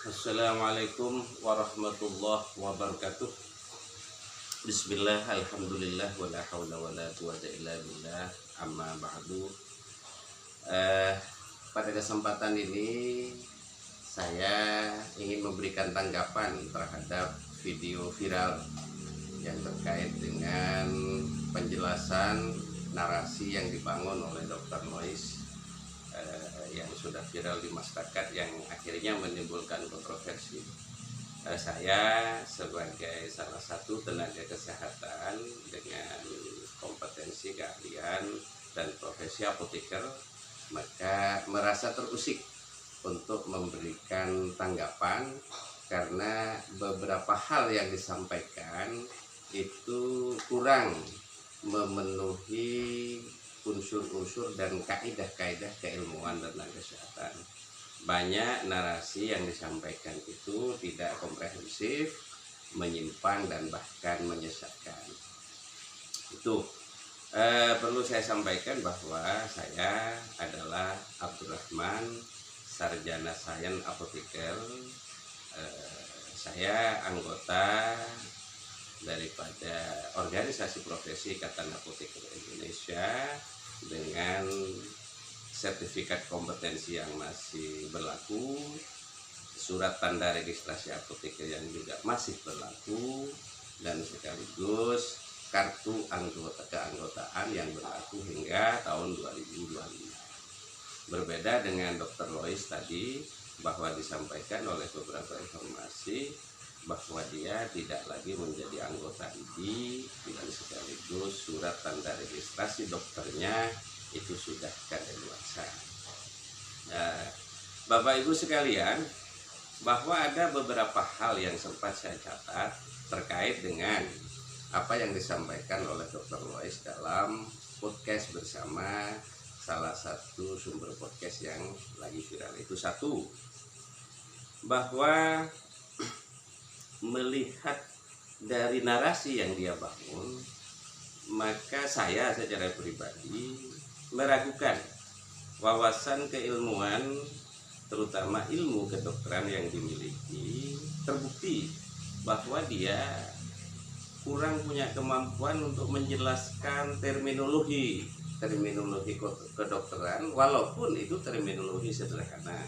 Assalamualaikum warahmatullahi wabarakatuh. Bismillah, alhamdulillah, wala hawla wala quwata illa billah, amma ba'du. eh, Pada kesempatan ini saya ingin memberikan tanggapan terhadap video viral yang terkait dengan penjelasan narasi yang dibangun oleh Dr. Lois, yang sudah viral di masyarakat yang akhirnya menimbulkan kontroversi. Saya sebagai salah satu tenaga kesehatan dengan kompetensi, keahlian, dan profesi apoteker, maka merasa terusik untuk memberikan tanggapan karena beberapa hal yang disampaikan itu kurang memenuhi unsur-unsur dan kaidah-kaidah keilmuan tentang kesehatan. Banyak narasi yang disampaikan itu tidak komprehensif, menyimpang, dan bahkan menyesatkan. Itu perlu saya sampaikan bahwa saya adalah Abdurrahman, sarjana sains apoteker. Saya anggota daripada organisasi profesi Ikatan Apoteker Indonesia dengan sertifikat kompetensi yang masih berlaku, surat tanda registrasi apoteker yang juga masih berlaku, dan sekaligus kartu keanggotaan yang berlaku hingga tahun 2025. Berbeda dengan Dr. Lois tadi, bahwa disampaikan oleh beberapa informasi bahwa dia tidak lagi menjadi anggota ID, dan sekaligus surat tanda registrasi dokternya itu sudah kadaluarsa. Nah, Bapak Ibu sekalian, bahwa ada beberapa hal yang sempat saya catat terkait dengan apa yang disampaikan oleh Dr. Lois dalam podcast bersama salah satu sumber podcast yang lagi viral. Itu satu, bahwa melihat dari narasi yang dia bangun, maka saya secara pribadi meragukan wawasan keilmuan, terutama ilmu kedokteran yang dimiliki. Terbukti bahwa dia kurang punya kemampuan untuk menjelaskan terminologi kedokteran, walaupun itu terminologi sederhana.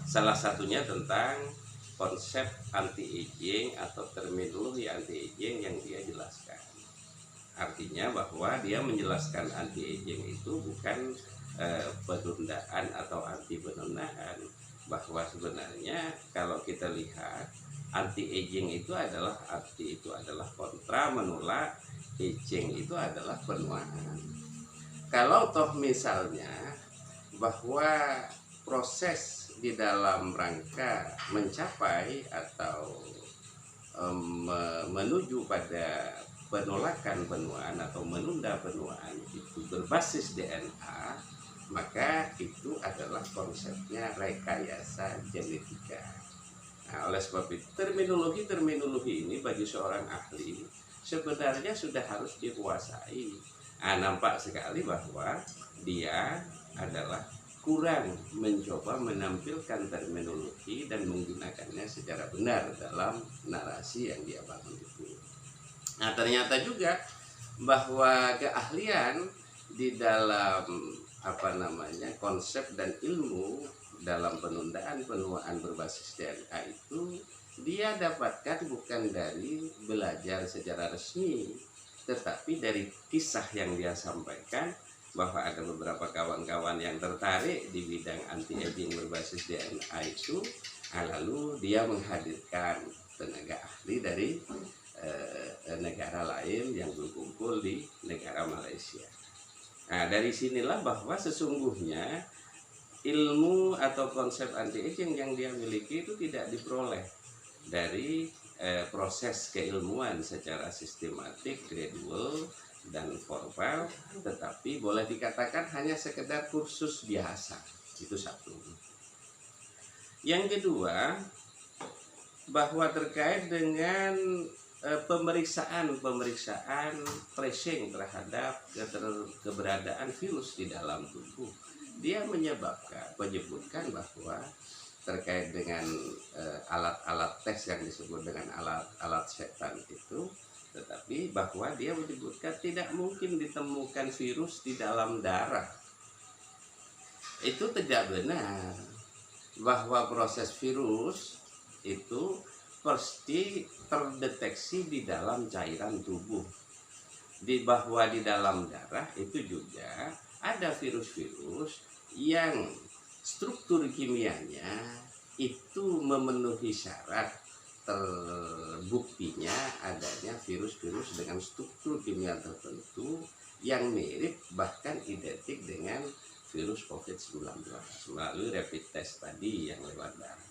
Salah satunya tentang konsep anti-aging atau terminologi anti-aging yang dia jelaskan. Artinya bahwa dia menjelaskan anti-aging itu bukan penundaan atau anti penuaan, bahwa sebenarnya kalau kita lihat anti-aging itu adalah kontra, menolak. Aging itu adalah penuaan. Kalau toh misalnya bahwa proses di dalam rangka mencapai atau menuju pada penolakan penuaan atau menunda penuaan itu berbasis DNA, maka itu adalah konsepnya rekayasa genetika. Nah, oleh sebab itu terminologi ini bagi seorang ahli sebenarnya sudah harus dikuasai. Nampak sekali bahwa dia adalah kurang mencoba menampilkan terminologi dan menggunakannya secara benar dalam narasi yang dia bangun itu. Nah, ternyata juga bahwa keahlian di dalam konsep dan ilmu dalam penundaan penuaan berbasis DNA itu dia dapatkan bukan dari belajar secara resmi, tetapi dari kisah yang dia sampaikan, bahwa ada beberapa kawan-kawan yang tertarik di bidang anti-aging berbasis DNA itu, lalu dia menghadirkan tenaga ahli dari negara lain yang berkumpul di negara Malaysia. Nah, dari sinilah bahwa sesungguhnya ilmu atau konsep anti-aging yang dia miliki itu tidak diperoleh dari proses keilmuan secara sistematik, gradual, dan formal, tetapi boleh dikatakan hanya sekedar kursus biasa. Itu satu. Yang kedua, bahwa terkait dengan pemeriksaan tracing terhadap keberadaan virus di dalam tubuh, dia menyebutkan bahwa terkait dengan alat-alat tes yang disebut dengan alat-alat setan itu, tetapi bahwa dia menyebutkan tidak mungkin ditemukan virus di dalam darah. Itu tidak benar, bahwa proses virus itu pasti terdeteksi di dalam cairan tubuh. Bahwa di dalam darah itu juga ada virus-virus yang struktur kimianya itu memenuhi syarat terbuktinya adanya virus-virus dengan struktur kimia tertentu yang mirip bahkan identik dengan virus COVID-19 melalui rapid test tadi yang lewat darah.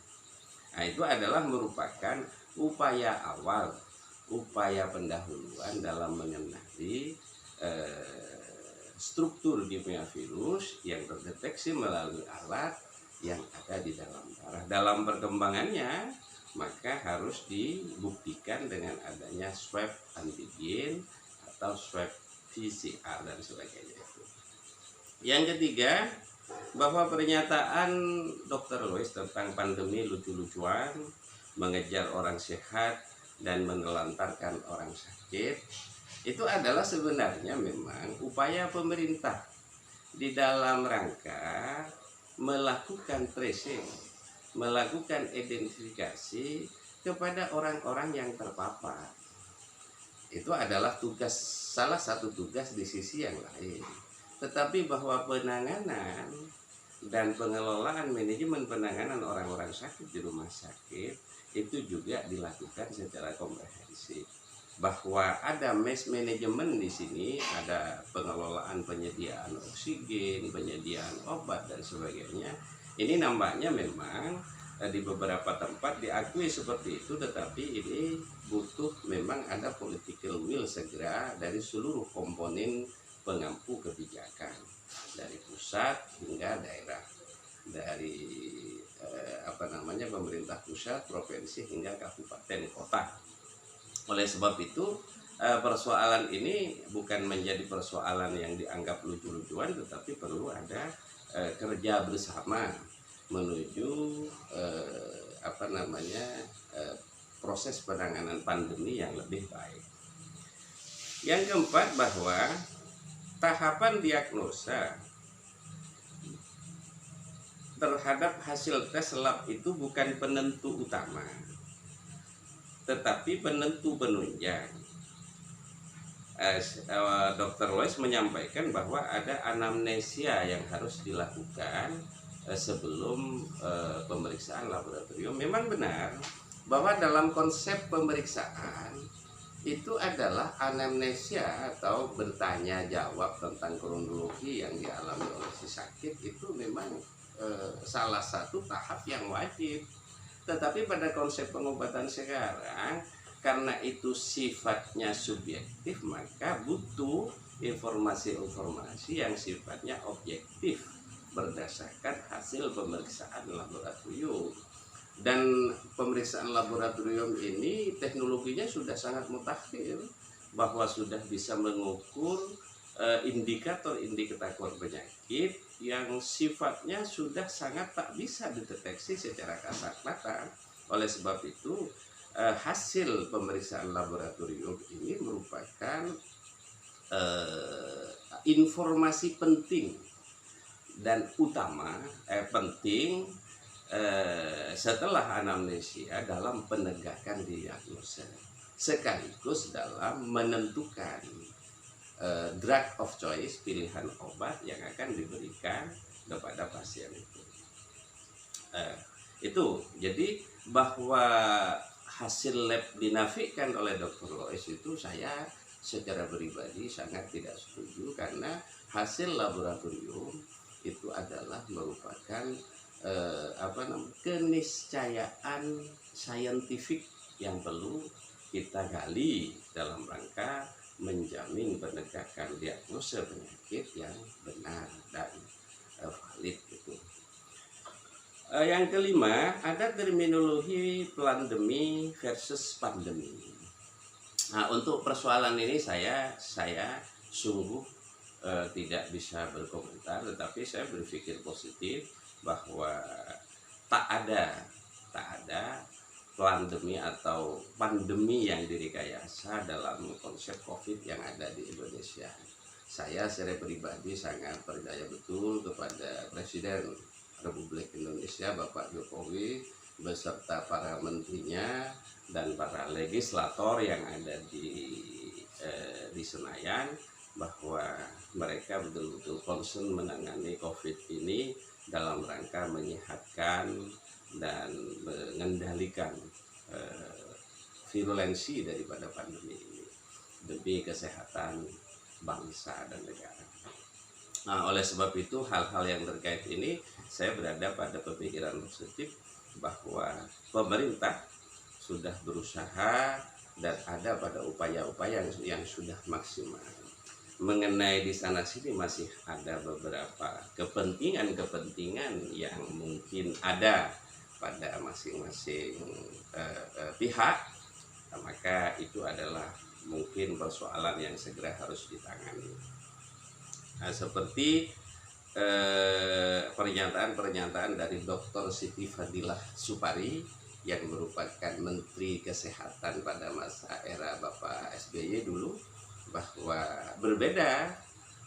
Nah, itu adalah merupakan upaya awal, upaya pendahuluan dalam mengenali struktur kimia virus yang terdeteksi melalui alat yang ada di dalam darah. Dalam perkembangannya, maka harus dibuktikan dengan adanya swab antigen atau swab PCR dan sebagainya itu. Yang ketiga, bahwa pernyataan Dr. Lois tentang pandemi lucu-lucuan, mengejar orang sehat dan menelantarkan orang sakit, itu adalah sebenarnya memang upaya pemerintah di dalam rangka melakukan tracing, melakukan identifikasi kepada orang-orang yang terpapar. Itu adalah tugas, salah satu tugas di sisi yang lain. Tetapi bahwa penanganan dan pengelolaan manajemen penanganan orang-orang sakit di rumah sakit itu juga dilakukan secara komprehensif. Bahwa ada manajemen di sini, ada pengelolaan penyediaan oksigen, penyediaan obat dan sebagainya. Ini nampaknya memang di beberapa tempat diakui seperti itu, tetapi ini butuh memang ada political will segera dari seluruh komponen pengampu kebijakan, dari pusat hingga daerah, dari pemerintah pusat, provinsi hingga kabupaten kota. Oleh sebab itu persoalan ini bukan menjadi persoalan yang dianggap lucu-lucuan, tetapi perlu ada kerja bersama menuju proses penanganan pandemi yang lebih baik. Yang keempat, bahwa tahapan diagnosa terhadap hasil tes lab itu bukan penentu utama, tetapi penentu penunjang. Dr. Lois menyampaikan bahwa ada anamnesia yang harus dilakukan sebelum pemeriksaan laboratorium. Memang benar bahwa dalam konsep pemeriksaan itu adalah anamnesia atau bertanya jawab tentang kronologi yang dialami oleh si sakit, itu memang salah satu tahap yang wajib. Tetapi pada konsep pengobatan sekarang, karena itu sifatnya subjektif, maka butuh informasi-informasi yang sifatnya objektif berdasarkan hasil pemeriksaan laboratorium. Dan pemeriksaan laboratorium ini teknologinya sudah sangat mutakhir, bahwa sudah bisa mengukur indikator-indikator penyakit yang sifatnya sudah sangat tak bisa dideteksi secara kasat mata. Oleh sebab itu hasil pemeriksaan laboratorium ini merupakan informasi penting dan utama, penting setelah anamnesia dalam penegakan diagnosa, sekaligus dalam menentukan drug of choice, pilihan obat yang akan diberikan kepada pasien itu. Itu jadi bahwa hasil lab dinafikan oleh Dr. Lois itu saya secara pribadi sangat tidak setuju, karena hasil laboratorium itu adalah merupakan keniscayaan saintifik yang perlu kita gali dalam rangka menjamin penegakan diagnosa penyakit yang benar dan valid itu. Yang kelima, ada terminologi plandemi versus pandemi. Nah, untuk persoalan ini saya sungguh tidak bisa berkomentar, tetapi saya berpikir positif bahwa tak ada pandemi atau pandemi yang direkayasa dalam konsep COVID yang ada di Indonesia. Saya secara pribadi sangat percaya betul kepada Presiden Republik Indonesia Bapak Jokowi beserta para menterinya dan para legislator yang ada di Senayan, bahwa mereka betul-betul concern menangani COVID ini dalam rangka menyehatkan dan mengendalikan virulensi daripada pandemi ini demi kesehatan bangsa dan negara. Nah, oleh sebab itu hal-hal yang terkait ini saya berada pada pemikiran positif bahwa pemerintah sudah berusaha dan ada pada upaya-upaya yang sudah maksimal. Mengenai di sana sini masih ada beberapa kepentingan yang mungkin ada pada masing-masing pihak, maka itu adalah mungkin persoalan yang segera harus ditangani. Nah, seperti pernyataan dari Dr. Siti Fadilah Supari yang merupakan Menteri Kesehatan pada masa era Bapak SBY dulu, bahwa berbeda,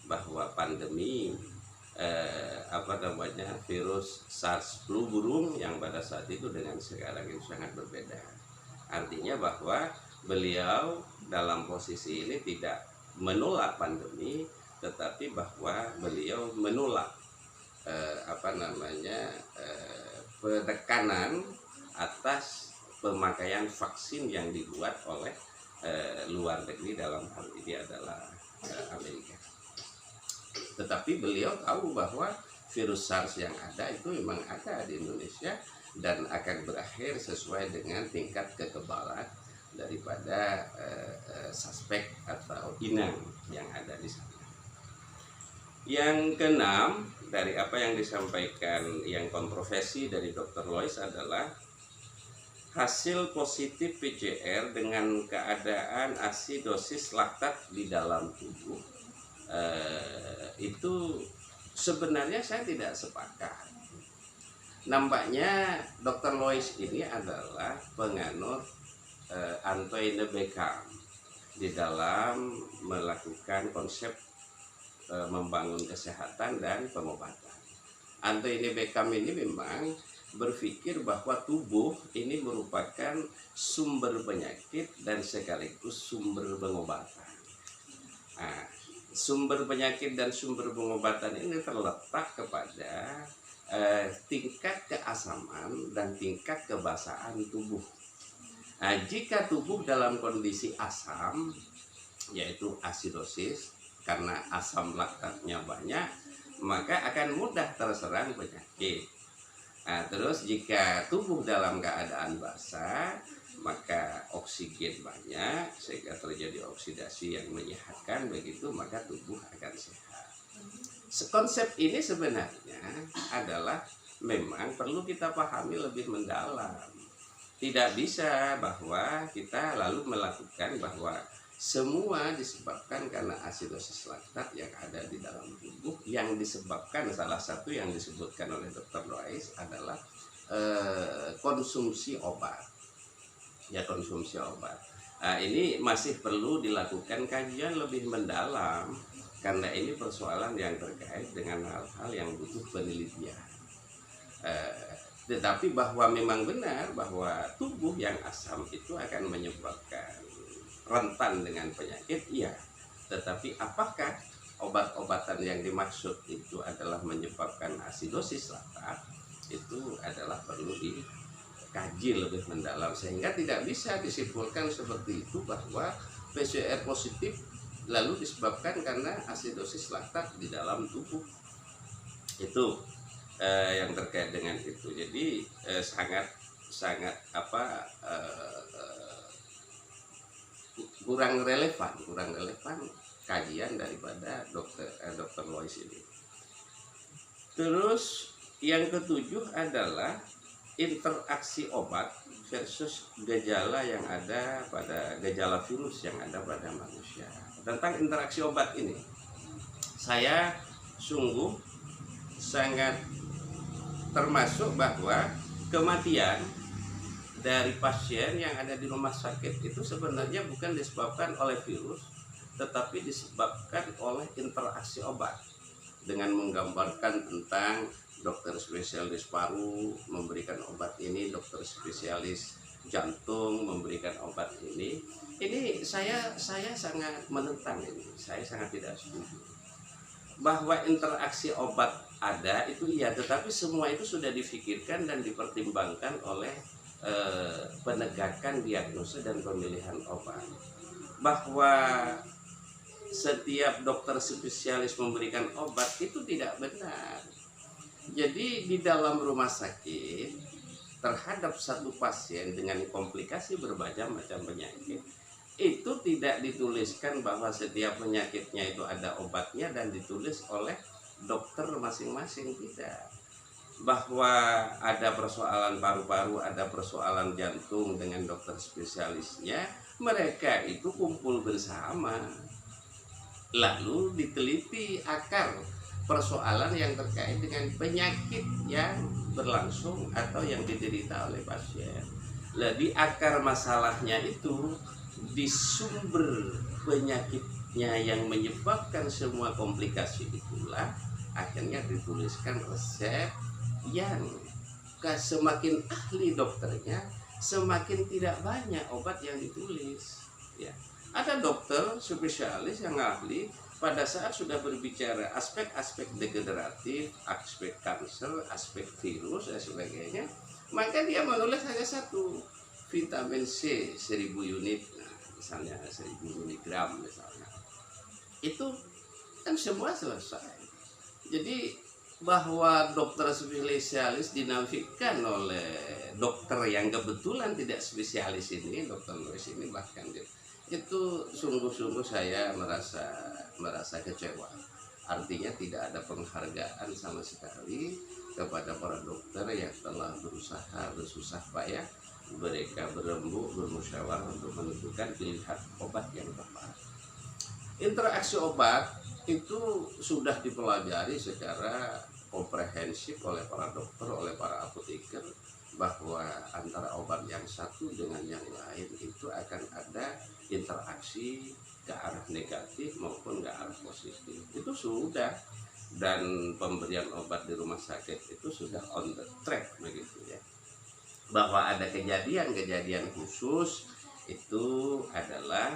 bahwa pandemi virus SARS flu burung yang pada saat itu dengan sekarang itu sangat berbeda. Artinya bahwa beliau dalam posisi ini tidak menolak pandemi, tetapi bahwa beliau menolak penekanan atas pemakaian vaksin yang dibuat oleh luar negeri, dalam hal ini adalah Amerika. Tetapi beliau tahu bahwa virus SARS yang ada itu memang ada di Indonesia dan akan berakhir sesuai dengan tingkat kekebalan daripada suspek atau inang yang ada di sana. Yang keenam, dari apa yang disampaikan yang kontroversi dari Dr. Lois adalah hasil positif PCR dengan keadaan asidosis laktat di dalam tubuh. Itu sebenarnya saya tidak sepakat. Nampaknya Dr. Lois ini adalah penganut Antoine Beckham di dalam melakukan konsep membangun kesehatan dan pengobatan. Antoine Beckham ini memang berpikir bahwa tubuh ini merupakan sumber penyakit dan sekaligus sumber pengobatan. Nah, sumber penyakit dan sumber pengobatan ini terletak kepada tingkat keasaman dan tingkat kebasaan tubuh. Nah, jika tubuh dalam kondisi asam, yaitu asidosis, karena asam laktatnya banyak, maka akan mudah terserang penyakit. Nah, terus jika tubuh dalam keadaan basah, maka oksigen banyak sehingga terjadi oksidasi yang menyehatkan, begitu maka tubuh akan sehat. Konsep ini sebenarnya adalah memang perlu kita pahami lebih mendalam. Tidak bisa bahwa kita lalu melakukan bahwa semua disebabkan karena asidosis laktat yang ada di dalam tubuh, yang disebabkan salah satu yang disebutkan oleh Dr. Lois adalah konsumsi obat. Ya, konsumsi obat. Nah, ini masih perlu dilakukan kajian lebih mendalam karena ini persoalan yang terkait dengan hal-hal yang butuh penelitian. Tetapi bahwa memang benar bahwa tubuh yang asam itu akan menyebabkan rentan dengan penyakit, iya. Tetapi apakah obat-obatan yang dimaksud itu adalah menyebabkan asidosis laktat, itu adalah perlu dikaji lebih mendalam, sehingga tidak bisa disimpulkan seperti itu bahwa PCR positif lalu disebabkan karena asidosis laktat di dalam tubuh. Itu yang terkait dengan itu. Jadi sangat kurang relevan kajian daripada Dr. Lois ini. Terus yang ketujuh adalah interaksi obat versus gejala yang ada pada gejala virus yang ada pada manusia. Tentang interaksi obat ini, saya sungguh sangat termasuk bahwa kematian dari pasien yang ada di rumah sakit itu sebenarnya bukan disebabkan oleh virus, tetapi disebabkan oleh interaksi obat. Dengan menggambarkan tentang dokter spesialis paru memberikan obat ini, dokter spesialis jantung memberikan obat ini saya sangat menentang ini. Saya sangat tidak setuju. Bahwa interaksi obat ada itu iya, tetapi semua itu sudah difikirkan dan dipertimbangkan oleh penegakan diagnosa dan pemilihan obat. Bahwa setiap dokter spesialis memberikan obat itu tidak benar. Jadi di dalam rumah sakit terhadap satu pasien dengan komplikasi berbagai macam penyakit itu tidak dituliskan bahwa setiap penyakitnya itu ada obatnya dan ditulis oleh dokter masing-masing, tidak. Bahwa ada persoalan paru-paru, ada persoalan jantung dengan dokter spesialisnya, mereka itu kumpul bersama lalu diteliti akar persoalan yang terkait dengan penyakit yang berlangsung atau yang diderita oleh pasien. Nah, di akar masalahnya itu, di sumber penyakitnya yang menyebabkan semua komplikasi itulah akhirnya dituliskan resep yang semakin ahli dokternya semakin tidak banyak obat yang ditulis, ya. Ada dokter spesialis yang ahli pada saat sudah berbicara aspek-aspek degeneratif, aspek kanker, aspek virus dan sebagainya, maka dia menulis hanya satu, vitamin C 1000 unit, nah, misalnya 1000 miligram misalnya. Itu kan semua selesai. Jadi bahwa dokter spesialis dinafikan oleh dokter yang kebetulan tidak spesialis ini, dokter Louis ini bahkan itu sungguh-sungguh saya merasa kecewa. Artinya tidak ada penghargaan sama sekali kepada para dokter yang telah berusaha bersusah payah, mereka berembuk bermusyawarah untuk menentukan pilihan obat yang tepat. Interaksi obat itu sudah dipelajari secara komprehensif oleh para dokter, oleh para apoteker, bahwa antara obat yang satu dengan yang lain itu akan ada interaksi ke arah negatif maupun ke arah positif. Itu sudah, dan pemberian obat di rumah sakit itu sudah on the track begitu ya. Bahwa ada kejadian-kejadian khusus itu adalah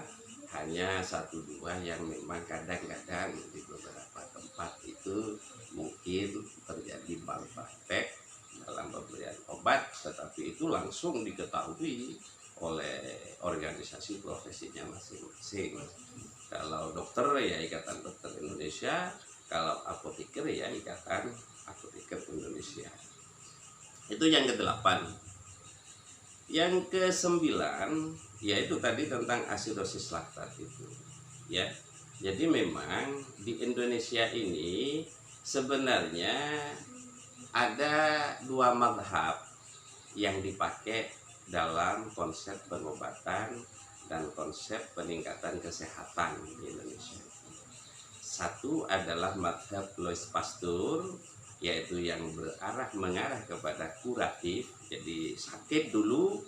hanya 1-2 yang memang kadang-kadang di beberapa tempat itu mungkin terjadi malpraktek dalam pemberian obat, tetapi itu langsung diketahui oleh organisasi profesinya masing-masing. Kalau dokter ya Ikatan Dokter Indonesia, kalau apoteker ya Ikatan Apoteker Indonesia. Itu yang ke-8. Yang ke-9 yaitu tadi tentang asidosis laktat itu, ya. Jadi memang di Indonesia ini sebenarnya ada 2 mazhab yang dipakai dalam konsep pengobatan dan konsep peningkatan kesehatan di Indonesia. Satu adalah mazhab Louis Pasteur, yaitu yang mengarah kepada kuratif, jadi sakit dulu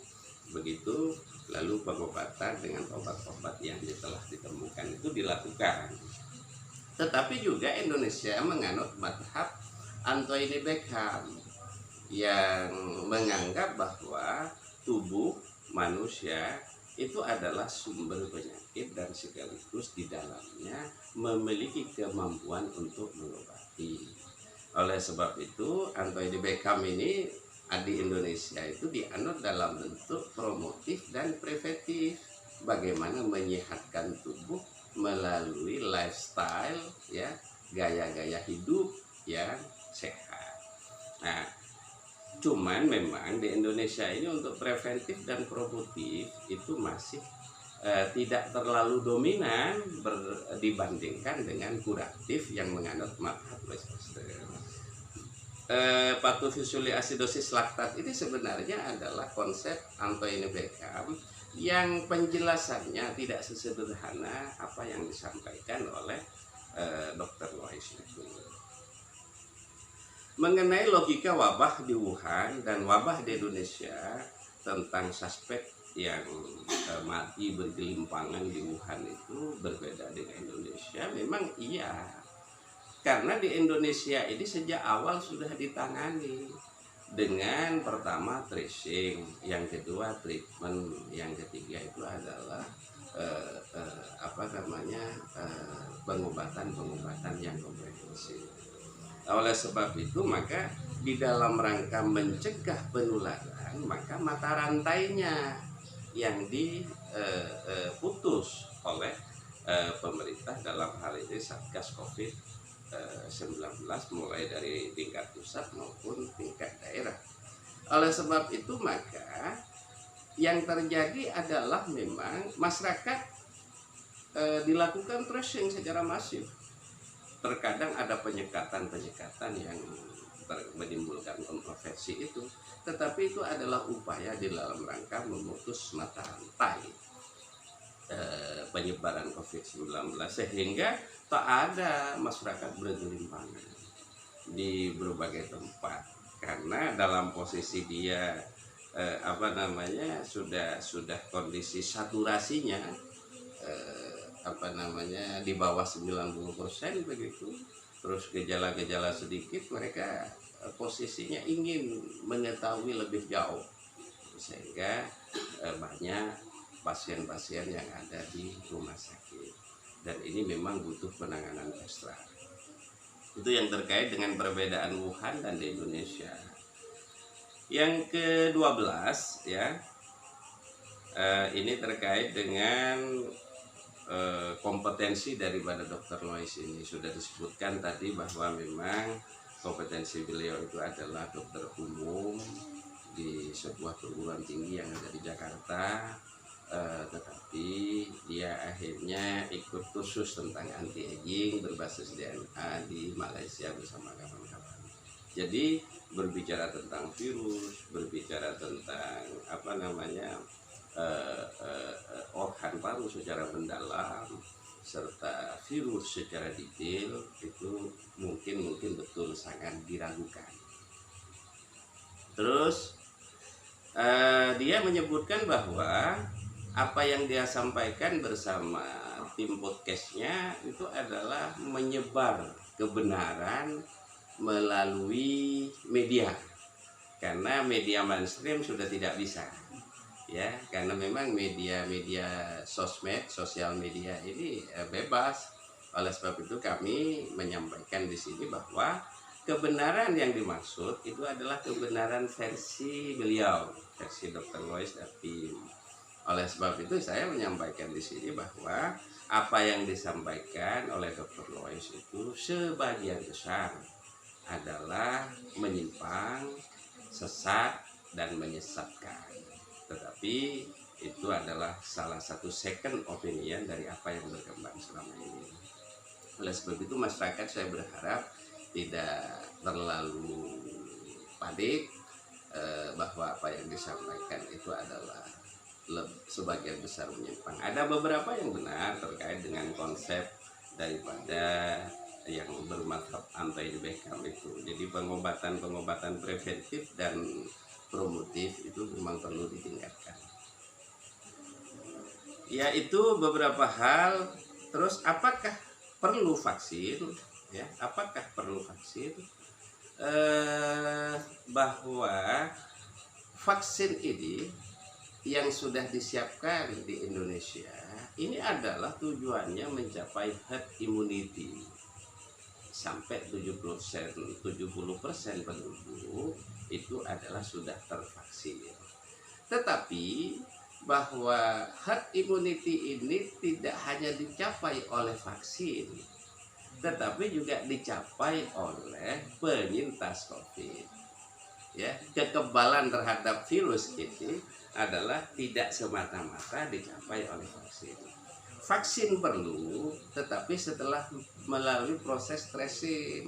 begitu, lalu pengobatan dengan obat-obat yang telah ditemukan itu dilakukan. Tetapi juga Indonesia menganut mazhab Anthony Beckham yang menganggap bahwa tubuh manusia itu adalah sumber penyakit dan sekaligus di dalamnya memiliki kemampuan untuk mengobati. Oleh sebab itu Anthony Beckham ini di Indonesia itu dianut dalam bentuk promotif dan preventif, bagaimana menyehatkan tubuh melalui lifestyle, ya, gaya-gaya hidup yang sehat. Nah, cuman memang di Indonesia ini untuk preventif dan promotif itu masih tidak terlalu dominan dibandingkan dengan kuratif yang menganut mazhab Louis Pasteur. Patofisuli asidosis laktat ini sebenarnya adalah konsep Anthony Beckham yang penjelasannya tidak sesederhana apa yang disampaikan oleh Dr. Louis itu. mengenai logika wabah di Wuhan dan wabah di Indonesia, tentang suspek yang mati bergelimpangan di Wuhan itu berbeda dengan Indonesia. Memang iya, karena di Indonesia ini sejak awal sudah ditangani dengan pertama tracing, yang kedua treatment, yang ketiga itu adalah pengobatan yang komprehensif. Oleh sebab itu maka di dalam rangka mencegah penularan, maka mata rantainya yang diputus oleh pemerintah, dalam hal ini Satgas COVID-19, mulai dari tingkat pusat maupun tingkat daerah. Oleh sebab itu maka yang terjadi adalah memang masyarakat dilakukan tracing secara masif. Terkadang ada penyekatan yang menimbulkan kontroversi itu, tetapi itu adalah upaya di dalam rangka memutus mata rantai penyebaran COVID-19, sehingga tak ada masyarakat bergelimpangan di berbagai tempat, karena dalam posisi dia sudah kondisi saturasinya di bawah 90% begitu. Terus gejala-gejala sedikit, mereka posisinya ingin mengetahui lebih jauh, sehingga banyak pasien-pasien yang ada di rumah sakit, dan ini memang butuh penanganan ekstra. Itu yang terkait dengan perbedaan Wuhan dan di Indonesia. Yang ke-12 ya, ini terkait dengan kompetensi daripada Dr. Lois ini. Sudah disebutkan tadi bahwa memang kompetensi beliau itu adalah dokter umum di sebuah perguruan tinggi yang ada di Jakarta, tetapi dia akhirnya ikut kursus tentang anti-aging berbasis DNA di Malaysia bersama kawan-kawan. Jadi berbicara tentang virus, berbicara tentang organ paru secara mendalam, serta virus secara detail, itu mungkin betul sangat diragukan. Terus dia menyebutkan bahwa apa yang dia sampaikan bersama tim podcastnya itu adalah menyebar kebenaran melalui media, karena media mainstream sudah tidak bisa, ya, karena memang media sosmed, sosial media ini bebas. Oleh sebab itu kami menyampaikan di sini bahwa kebenaran yang dimaksud itu adalah kebenaran versi beliau, versi Dr. Lois dan tim. Oleh sebab itu saya menyampaikan di sini bahwa apa yang disampaikan oleh Dr. Lois itu sebagian besar adalah menyimpang, sesat, dan menyesatkan. Tetapi itu adalah salah satu second opinion dari apa yang berkembang selama ini. Oleh sebab itu masyarakat, saya berharap tidak terlalu panik bahwa apa yang disampaikan itu adalah sebagian besar menyimpang. Ada beberapa yang benar terkait dengan konsep daripada yang bermadhab anti-Beckham itu. Jadi pengobatan preventif dan promotif itu memang perlu ditingkatkan. Ya, itu beberapa hal. Terus apakah perlu vaksin? Ya, apakah perlu vaksin? Bahwa vaksin ini yang sudah disiapkan di Indonesia ini adalah tujuannya mencapai herd immunity. Sampai 70% penduduk itu adalah sudah tervaksin. Tetapi bahwa herd immunity ini tidak hanya dicapai oleh vaksin, tetapi juga dicapai oleh penyintas COVID. Ya, kekebalan terhadap virus ini adalah tidak semata-mata dicapai oleh vaksin. Vaksin perlu, tetapi setelah melalui proses tracing.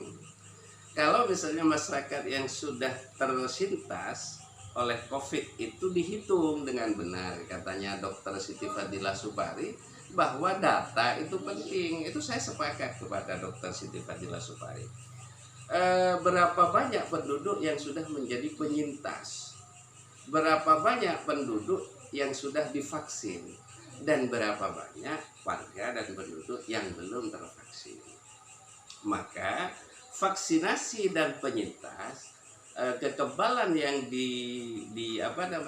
Kalau misalnya masyarakat yang sudah tersintas oleh COVID itu dihitung dengan benar, katanya Dr. Siti Fadila Supari, bahwa data itu penting. Itu saya sepakat kepada Dr. Siti Fadila Supari. berapa banyak penduduk yang sudah menjadi penyintas, berapa banyak penduduk yang sudah divaksin, dan berapa banyak warga dan penduduk yang belum tervaksin. Maka vaksinasi dan penyintas, kekebalan yang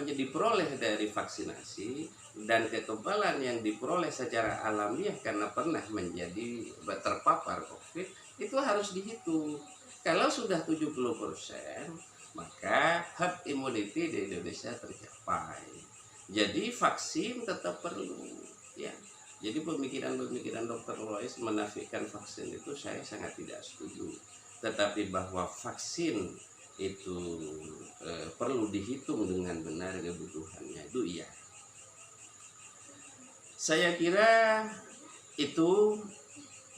diperoleh dari vaksinasi dan kekebalan yang diperoleh secara alamiah karena pernah menjadi terpapar COVID itu harus dihitung. Kalau sudah 70%, maka herd immunity di Indonesia tercapai. Jadi vaksin tetap perlu, ya. Jadi pemikiran-pemikiran Dr. Lois menafikan vaksin itu saya sangat tidak setuju. Tetapi bahwa vaksin itu perlu dihitung dengan benar kebutuhannya, itu iya. Saya kira itu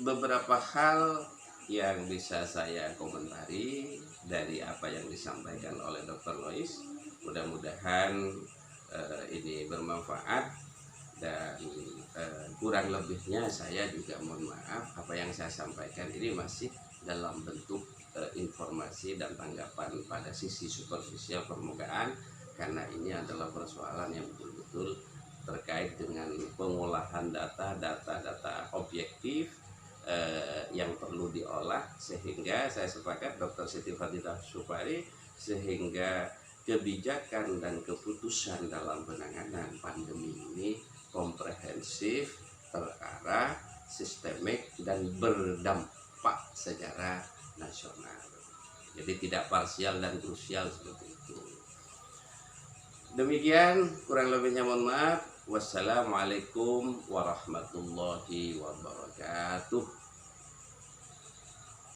beberapa hal yang bisa saya komentari dari apa yang disampaikan oleh Dr. Lois. Mudah-mudahan ini bermanfaat, dan kurang lebihnya saya juga mohon maaf. Apa yang saya sampaikan ini masih dalam bentuk informasi dan tanggapan pada sisi superficial permukaan, karena ini adalah persoalan yang betul-betul terkait dengan pengolahan data objektif yang perlu diolah, sehingga saya sepakat Dr. Siti Fadilah Supari, sehingga kebijakan dan keputusan dalam penanganan pandemi ini komprehensif, terarah, sistemik, dan berdampak secara nasional. Jadi tidak parsial dan krusial seperti itu. Demikian, kurang lebihnya mohon maaf. Wassalamualaikum warahmatullahi wabarakatuh.